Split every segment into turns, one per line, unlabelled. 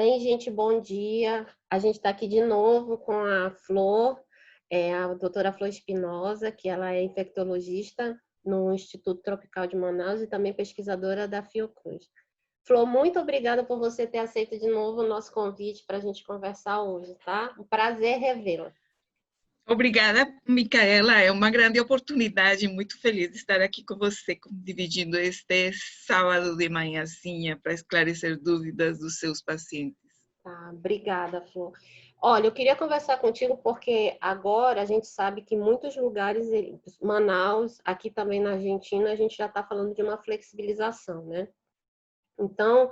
Bem, gente, bom dia. A gente está aqui de novo com a Flor, a doutora Flor Espinosa, que ela é infectologista no Instituto Tropical de Manaus e também pesquisadora da Fiocruz. Flor, muito obrigada por você ter aceito de novo o nosso convite para a gente conversar hoje, tá? Um prazer revê-la.
Obrigada, Micaela. É uma grande oportunidade, muito feliz de estar aqui com você, dividindo este sábado de manhãzinha para esclarecer dúvidas dos seus pacientes.
Tá, obrigada, Flor. Olha, eu queria conversar contigo porque agora a gente sabe que muitos lugares, Manaus, aqui também na Argentina, a gente já está falando de uma flexibilização, né? Então,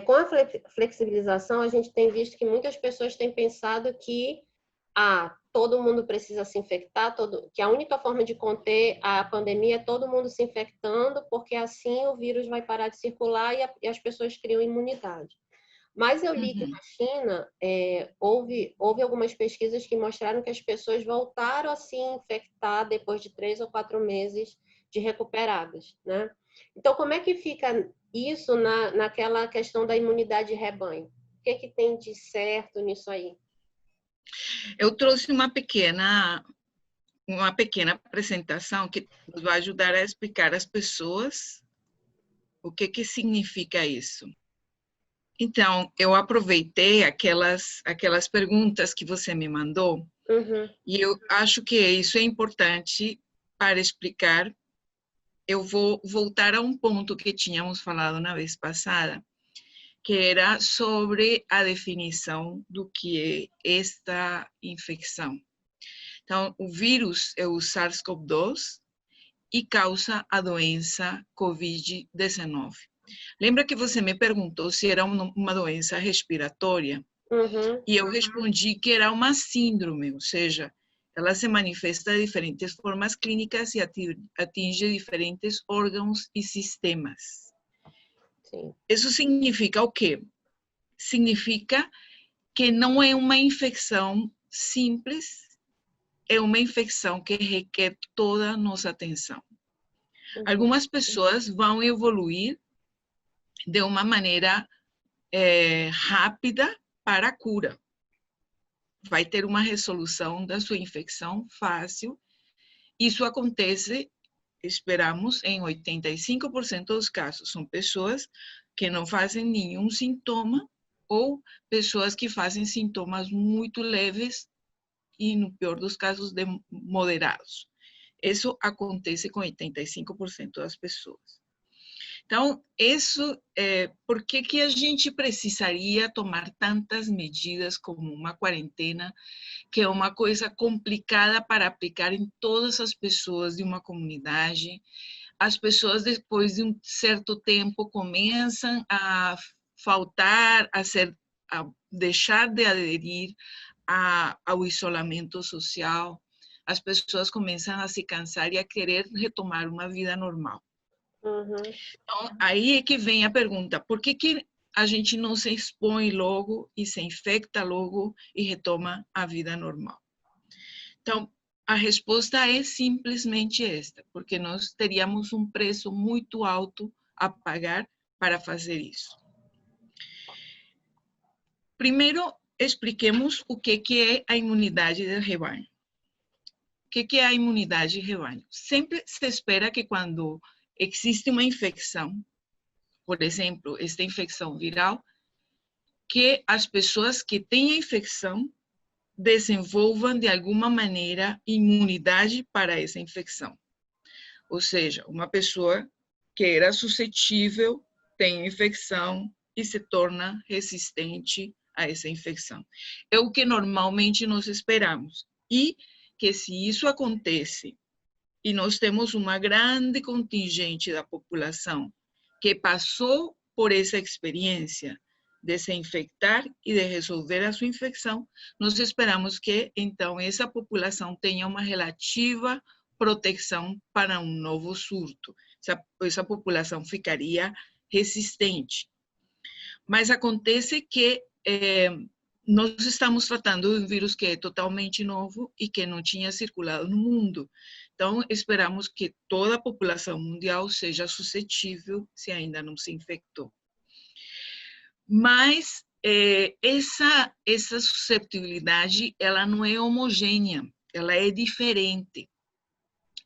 com a flexibilização, a gente tem visto que muitas pessoas têm pensado que todo mundo precisa se infectar, que a única forma de conter a pandemia é todo mundo se infectando, porque assim o vírus vai parar de circular e as pessoas criam imunidade. Mas eu li que na China houve algumas pesquisas que mostraram que as pessoas voltaram a se infectar depois de 3 ou 4 meses de recuperadas, né? Então, como é que fica isso naquela questão da imunidade de rebanho? O que tem de certo nisso aí?
Eu trouxe uma pequena apresentação que nos vai ajudar a explicar às pessoas o que significa isso. Então, eu aproveitei aquelas perguntas que você me mandou, e eu acho que isso é importante para explicar. Eu vou voltar a um ponto que tínhamos falado na vez passada, que era sobre a definição do que é esta infecção. Então, o vírus é o SARS-CoV-2 e causa a doença COVID-19. Lembra que você me perguntou se era uma doença respiratória? E eu respondi que era uma síndrome, ou seja, ela se manifesta de diferentes formas clínicas e atinge diferentes órgãos e sistemas.
Sim.
Isso significa o quê? Significa que não é uma infecção simples, é uma infecção que requer toda a nossa atenção. Algumas pessoas vão evoluir de uma maneira rápida para a cura. Vai ter uma resolução da sua infecção fácil. Isso acontece, esperamos, em 85% dos casos. São pessoas que não fazem nenhum sintoma ou pessoas que fazem sintomas muito leves e, no pior dos casos, moderados. Isso acontece com 85% das pessoas. Então, por que a gente precisaria tomar tantas medidas como uma quarentena, que é uma coisa complicada para aplicar em todas as pessoas de uma comunidade? As pessoas, depois de um certo tempo, começam a faltar, a deixar de aderir ao isolamento social. As pessoas começam a se cansar e a querer retomar uma vida normal. Então, aí é que vem a pergunta, por que a gente não se expõe logo e se infecta logo e retoma a vida normal? Então, a resposta é simplesmente esta, porque nós teríamos um preço muito alto a pagar para fazer isso. Primeiro, expliquemos o que é a imunidade de rebanho. O que é a imunidade de rebanho? Sempre se espera que quando existe uma infecção, por exemplo, esta infecção viral, que as pessoas que têm a infecção desenvolvam de alguma maneira imunidade para essa infecção. Ou seja, uma pessoa que era suscetível tem infecção e se torna resistente a essa infecção. É o que normalmente nós esperamos. E que se isso acontece e nós temos uma grande contingente da população que passou por essa experiência de se infectar e de resolver a sua infecção, nós esperamos que, então, essa população tenha uma relativa proteção para um novo surto. Essa população ficaria resistente. Mas acontece que nós estamos tratando de um vírus que é totalmente novo e que não tinha circulado no mundo. Então, esperamos que toda a população mundial seja suscetível se ainda não se infectou. Mas essa susceptibilidade, ela não é homogênea, ela é diferente.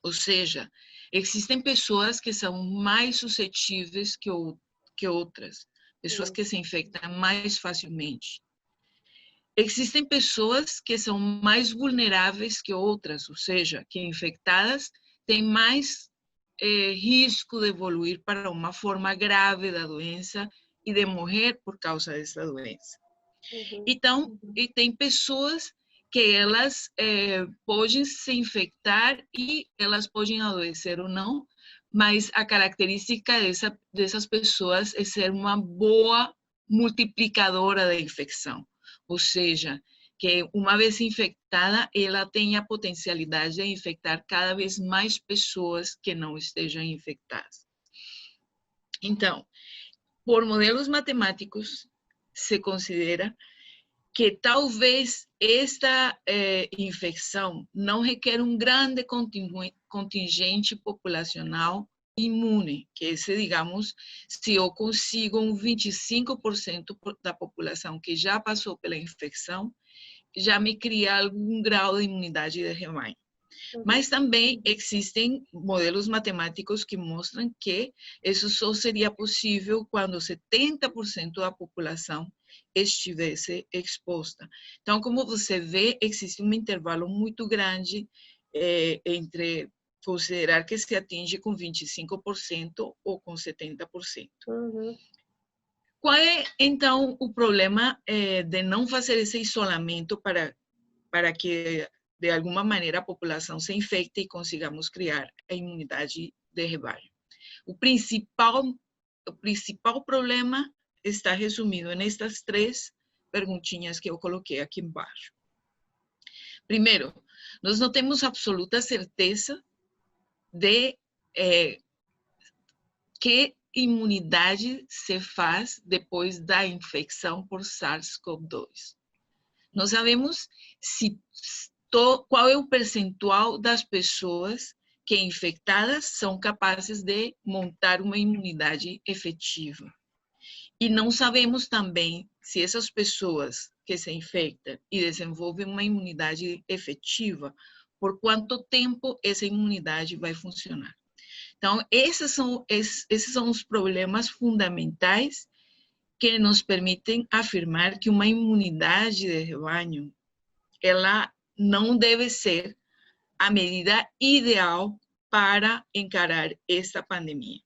Ou seja, existem pessoas que são mais suscetíveis que outras, pessoas que se infectam mais facilmente. Existem pessoas que são mais vulneráveis que outras, ou seja, que infectadas têm mais risco de evoluir para uma forma grave da doença e de morrer por causa dessa doença. Então, e tem pessoas que elas podem se infectar e elas podem adoecer ou não, mas a característica dessas pessoas é ser uma boa multiplicadora da infecção. Ou seja, que uma vez infectada, ela tem a potencialidade de infectar cada vez mais pessoas que não estejam infectadas. Então, por modelos matemáticos, se considera que talvez esta infecção não requer um grande contingente populacional imune, que se, digamos, se eu consigo um 25% da população que já passou pela infecção, já me cria algum grau de imunidade de rebanho. Mas também existem modelos matemáticos que mostram que isso só seria possível quando 70% da população estivesse exposta. Então, como você vê, existe um intervalo muito grande entre considerar que se atinge com 25% ou com 70%. Qual é, então, o problema de não fazer esse isolamento para que, de alguma maneira, a população se infecte e consigamos criar a imunidade de rebanho? O principal problema está resumido nestas 3 perguntinhas que eu coloquei aqui embaixo. Primeiro, nós não temos absoluta certeza de que imunidade se faz depois da infecção por SARS-CoV-2. Não sabemos qual é o percentual das pessoas que infectadas são capazes de montar uma imunidade efetiva. E não sabemos também se essas pessoas que se infectam e desenvolvem uma imunidade efetiva, por quanto tempo essa imunidade vai funcionar. Então, esses são os problemas fundamentais que nos permitem afirmar que uma imunidade de rebanho, ela não deve ser a medida ideal para encarar esta pandemia.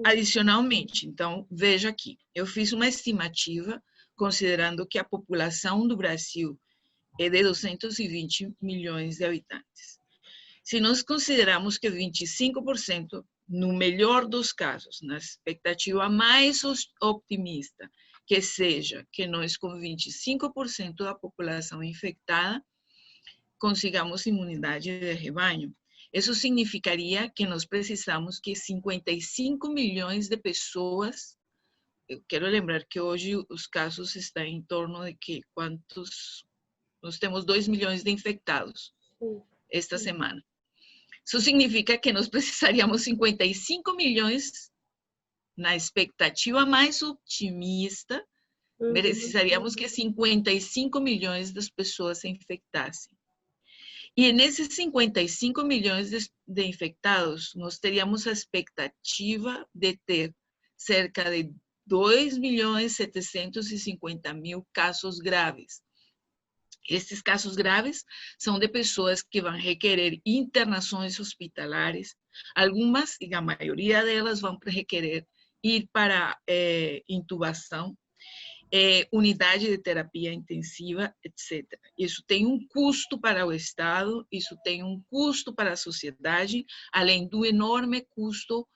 Adicionalmente, então, veja aqui, eu fiz uma estimativa considerando que a população do Brasil é de 220 milhões de habitantes. Se nós consideramos que 25%, no melhor dos casos, na expectativa mais optimista, que seja que nós com 25% da população infectada consigamos imunidade de rebanho, isso significaria que nós precisamos que 55 milhões de pessoas, eu quero lembrar que hoje os casos estão em torno de que nós temos 2 milhões de infectados esta semana. Isso significa que nós precisaríamos 55 milhões, na expectativa mais otimista, precisaríamos que 55 milhões das pessoas se infectassem. E nesses 55 milhões de infectados, nós teríamos a expectativa de ter cerca de 2.750.000 casos graves. Esses casos graves são de pessoas que vão requerer internações hospitalares, algumas, e a maioria delas, vão requerer ir para intubação, unidade de terapia intensiva, etc. Isso tem um custo para o Estado, isso tem um custo para a sociedade, além do enorme custo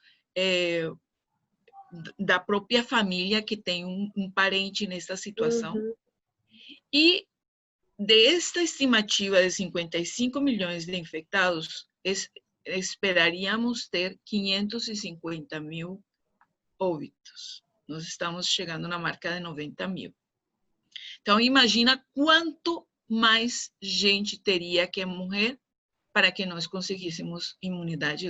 da própria família que tem um parente nessa situação. E desta estimativa de 55 milhões de infectados, esperaríamos ter 550.000 óbitos. Nós estamos chegando na marca de 90.000. Então, imagina quanto mais gente teria que morrer para que nós conseguíssemos imunidade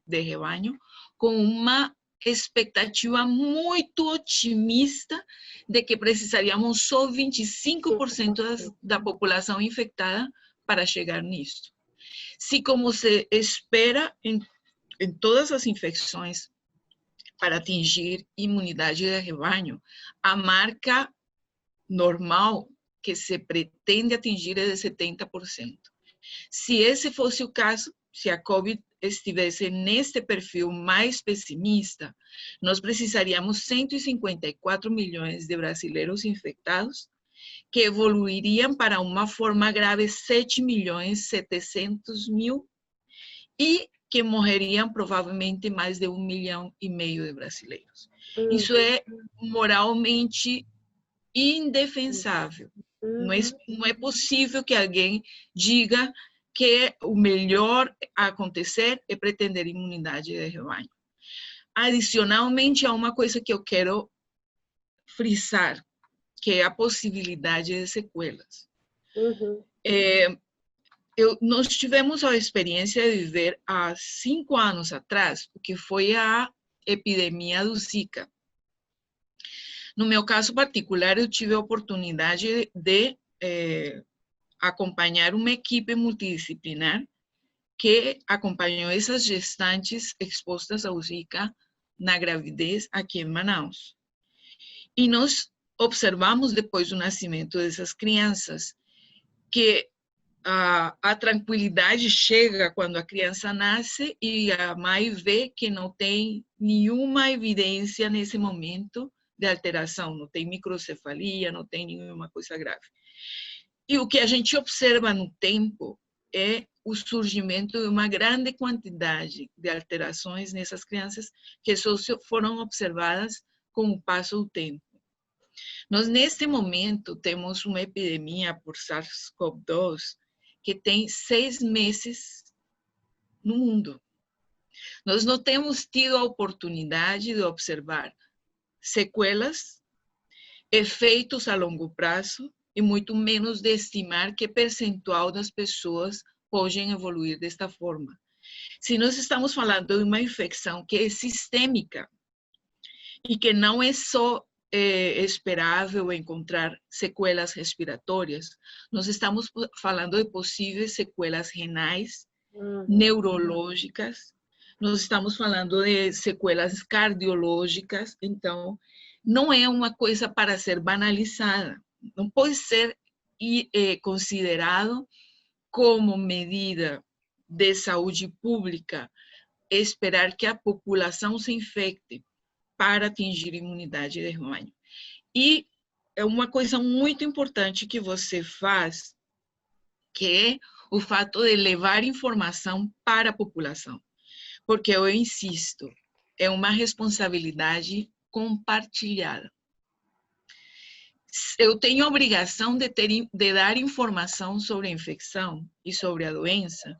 de rebanho com uma expectativa muito otimista de que precisaríamos só 25% da população infectada para chegar nisso. Se, como se espera em todas as infecções, para atingir imunidade de rebanho, a marca normal que se pretende atingir é de 70%. Se esse fosse o caso, se a COVID estivesse neste perfil mais pessimista, nós precisaríamos 154 milhões de brasileiros infectados, que evoluiriam para uma forma grave 7.700.000 e que morreriam provavelmente mais de 1,5 milhão de brasileiros. Isso é moralmente indefensável. Não é possível que alguém diga que o melhor a acontecer é pretender imunidade de rebanho. Adicionalmente, há uma coisa que eu quero frisar, que é a possibilidade de sequelas. Nós tivemos a experiência de viver há 5 anos atrás, o que foi a epidemia do Zika. No meu caso particular, eu tive a oportunidade de acompanhar uma equipe multidisciplinar que acompanhou essas gestantes expostas ao Zika na gravidez aqui em Manaus. E nós observamos, depois do nascimento dessas crianças, que a tranquilidade chega quando a criança nasce e a mãe vê que não tem nenhuma evidência nesse momento de alteração, não tem microcefalia, não tem nenhuma coisa grave. E o que a gente observa no tempo é o surgimento de uma grande quantidade de alterações nessas crianças que só foram observadas com o passo do tempo. Nós, neste momento, temos uma epidemia por SARS-CoV-2 que tem 6 meses no mundo. Nós não temos tido a oportunidade de observar sequelas, efeitos a longo prazo e muito menos de estimar que percentual das pessoas podem evoluir desta forma. Se nós estamos falando de uma infecção que é sistêmica e que não é só esperável encontrar sequelas respiratórias, nós estamos falando de possíveis sequelas renais, neurológicas, nós estamos falando de sequelas cardiológicas, então não é uma coisa para ser banalizada, não pode ser considerado como medida de saúde pública esperar que a população se infecte para atingir imunidade de rebanho. E é uma coisa muito importante que você faz, que é o fato de levar informação para a população. Porque eu insisto, é uma responsabilidade compartilhada. Eu tenho a obrigação de dar informação sobre a infecção e sobre a doença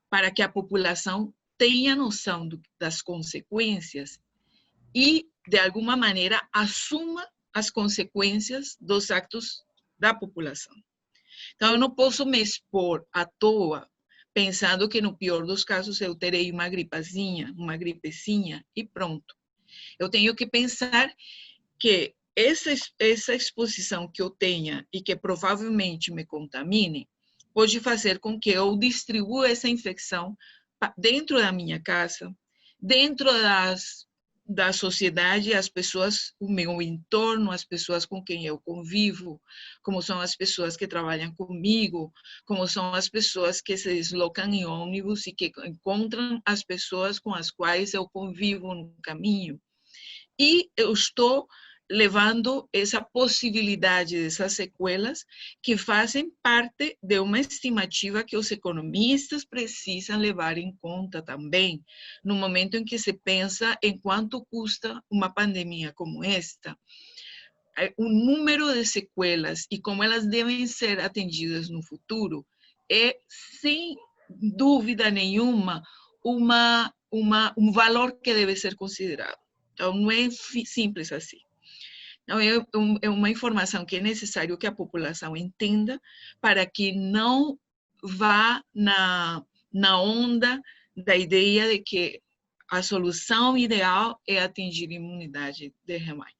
para que a população tenha noção das consequências e, de alguma maneira, assuma as consequências dos atos da população. Então, eu não posso me expor à toa, pensando que, no pior dos casos, eu terei uma gripezinha e pronto. Eu tenho que pensar que essa exposição que eu tenha e que provavelmente me contamine, pode fazer com que eu distribua essa infecção dentro da minha casa, dentro da sociedade, as pessoas, o meu entorno, as pessoas com quem eu convivo, como são as pessoas que trabalham comigo, como são as pessoas que se deslocam em ônibus e que encontram as pessoas com as quais eu convivo no caminho. E eu estou levando essa possibilidade dessas sequelas que fazem parte de uma estimativa que os economistas precisam levar em conta também, no momento em que se pensa em quanto custa uma pandemia como esta. O número de sequelas e como elas devem ser atendidas no futuro é, sem dúvida nenhuma, um valor que deve ser considerado. Então, não é simples assim. Então, é uma informação que é necessário que a população entenda para que não vá na onda da ideia de que a solução ideal é atingir imunidade de rebanho.